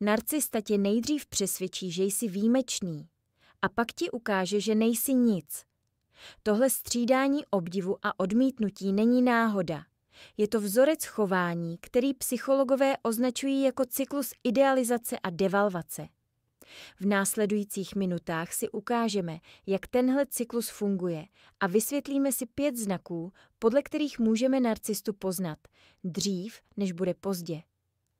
Narcista tě nejdřív přesvědčí, že jsi výjimečný a pak ti ukáže, že nejsi nic. Tohle střídání obdivu a odmítnutí není náhoda. Je to vzorec chování, který psychologové označují jako cyklus idealizace a devalvace. V následujících minutách si ukážeme, jak tenhle cyklus funguje a vysvětlíme si 5 znaků, podle kterých můžeme narcistu poznat, dřív, než bude pozdě.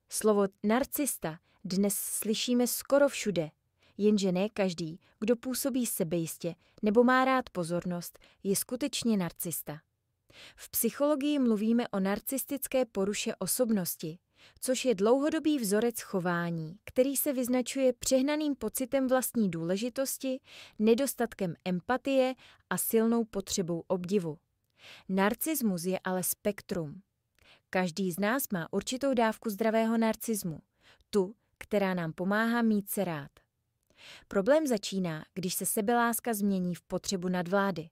Slovo narcista dnes slyšíme skoro všude, jenže ne každý, kdo působí sebejistě nebo má rád pozornost, je skutečně narcista. V psychologii mluvíme o narcistické poruše osobnosti, což je dlouhodobý vzorec chování, který se vyznačuje přehnaným pocitem vlastní důležitosti, nedostatkem empatie a silnou potřebou obdivu. Narcismus je ale spektrum. Každý z nás má určitou dávku zdravého narcismu, tu, která nám pomáhá mít se rád. Problém začíná, když se sebeláska změní v potřebu nadvlády.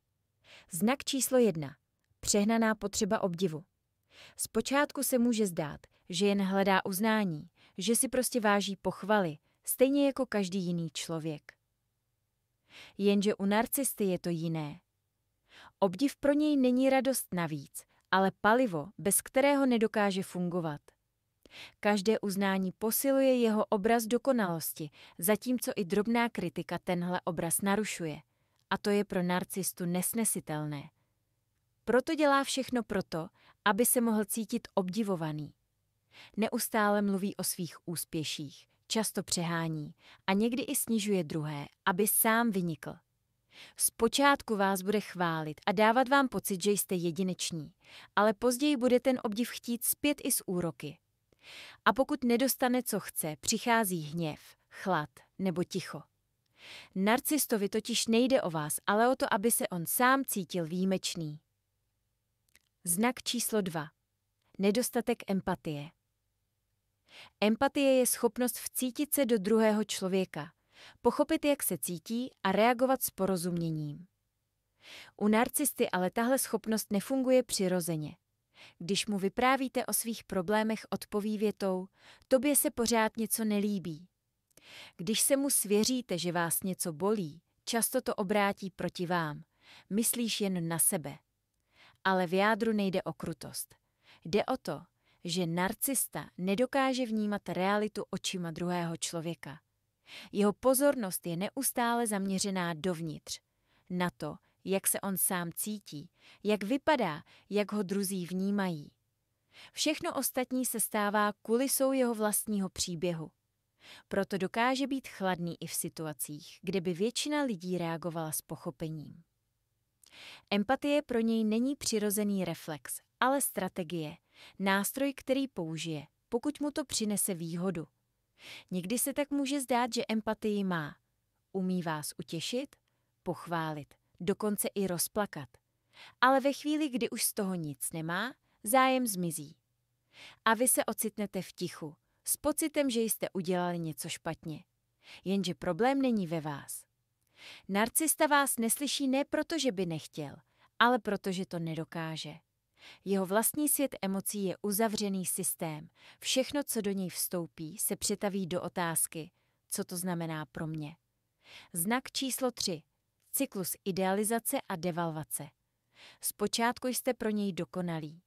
Znak číslo 1. Přehnaná potřeba obdivu. Zpočátku se může zdát, že jen hledá uznání, že si prostě váží pochvaly, stejně jako každý jiný člověk. Jenže u narcisty je to jiné. Obdiv pro něj není radost navíc, ale palivo, bez kterého nedokáže fungovat. Každé uznání posiluje jeho obraz dokonalosti, zatímco i drobná kritika tenhle obraz narušuje. A to je pro narcistu nesnesitelné. Proto dělá všechno proto, aby se mohl cítit obdivovaný. Neustále mluví o svých úspěších, často přehání a někdy i snižuje druhé, aby sám vynikl. Zpočátku vás bude chválit a dávat vám pocit, že jste jedineční, ale později bude ten obdiv chtít zpět i s úroky. A pokud nedostane, co chce, přichází hněv, chlad nebo ticho. Narcistovi totiž nejde o vás, ale o to, aby se on sám cítil výjimečný. Znak číslo 2. Nedostatek empatie. Empatie je schopnost vcítit se do druhého člověka, pochopit, jak se cítí a reagovat s porozuměním. U narcisty ale tahle schopnost nefunguje přirozeně. Když mu vyprávíte o svých problémech, odpoví větou, tobě se pořád něco nelíbí. Když se mu svěříte, že vás něco bolí, často to obrátí proti vám. Myslíš jen na sebe. Ale v jádru nejde o krutost. Jde o to, že narcista nedokáže vnímat realitu očima druhého člověka. Jeho pozornost je neustále zaměřená dovnitř, na to, jak se on sám cítí, jak vypadá, jak ho druzí vnímají. Všechno ostatní se stává kulisou jeho vlastního příběhu. Proto dokáže být chladný i v situacích, kde by většina lidí reagovala s pochopením. Empatie pro něj není přirozený reflex, ale strategie, nástroj, který použije, pokud mu to přinese výhodu. Někdy se tak může zdát, že empatii má. Umí vás utěšit, pochválit, dokonce i rozplakat. Ale ve chvíli, kdy už z toho nic nemá, zájem zmizí. A vy se ocitnete v tichu, s pocitem, že jste udělali něco špatně. Jenže problém není ve vás. Narcista vás neslyší ne proto, že by nechtěl, ale proto, že to nedokáže. Jeho vlastní svět emocí je uzavřený systém. Všechno, co do něj vstoupí, se přetaví do otázky, co to znamená pro mě. Znak číslo 3. Cyklus idealizace a devalvace. Zpočátku jste pro něj dokonalí.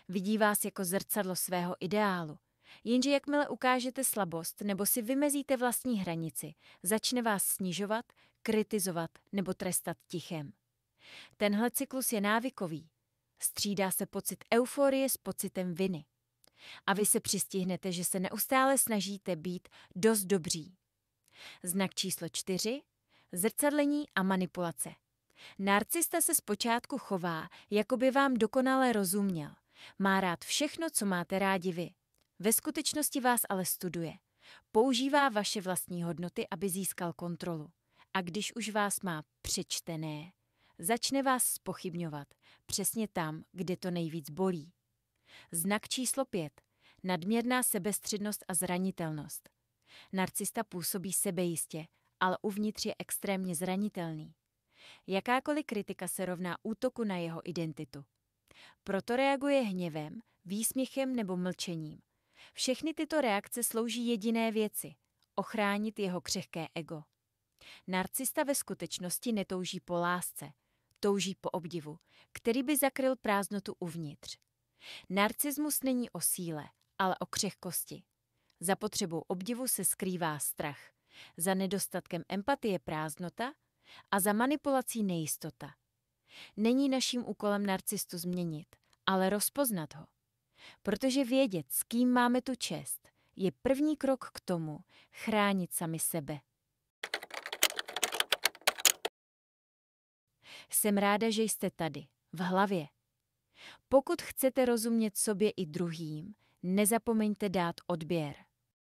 Vidí vás jako zrcadlo svého ideálu. Jenže jakmile ukážete slabost nebo si vymezíte vlastní hranici, začne vás snižovat, kritizovat nebo trestat tichem. Tenhle cyklus je návykový. Střídá se pocit euforie s pocitem viny. A vy se přistihnete, že se neustále snažíte být dost dobří. Znak číslo 4. Zrcadlení a manipulace. Narcista se zpočátku chová, jako by vám dokonale rozuměl. Má rád všechno, co máte rádi vy. Ve skutečnosti vás ale studuje. Používá vaše vlastní hodnoty, aby získal kontrolu. A když už vás má přečtené, začne vás zpochybňovat přesně tam, kde to nejvíc bolí. Znak číslo 5. Nadměrná sebestřednost a zranitelnost. Narcista působí sebejistě, ale uvnitř je extrémně zranitelný. Jakákoliv kritika se rovná útoku na jeho identitu. Proto reaguje hněvem, výsměchem nebo mlčením. Všechny tyto reakce slouží jediné věci – ochránit jeho křehké ego. Narcista ve skutečnosti netouží po lásce, touží po obdivu, který by zakryl prázdnotu uvnitř. Narcismus není o síle, ale o křehkosti. Za potřebou obdivu se skrývá strach, za nedostatkem empatie prázdnota a za manipulací nejistota. Není naším úkolem narcistu změnit, ale rozpoznat ho. Protože vědět, s kým máme tu čest, je první krok k tomu chránit sami sebe. Jsem ráda, že jste tady, v hlavě. Pokud chcete rozumět sobě i druhým, nezapomeňte dát odběr.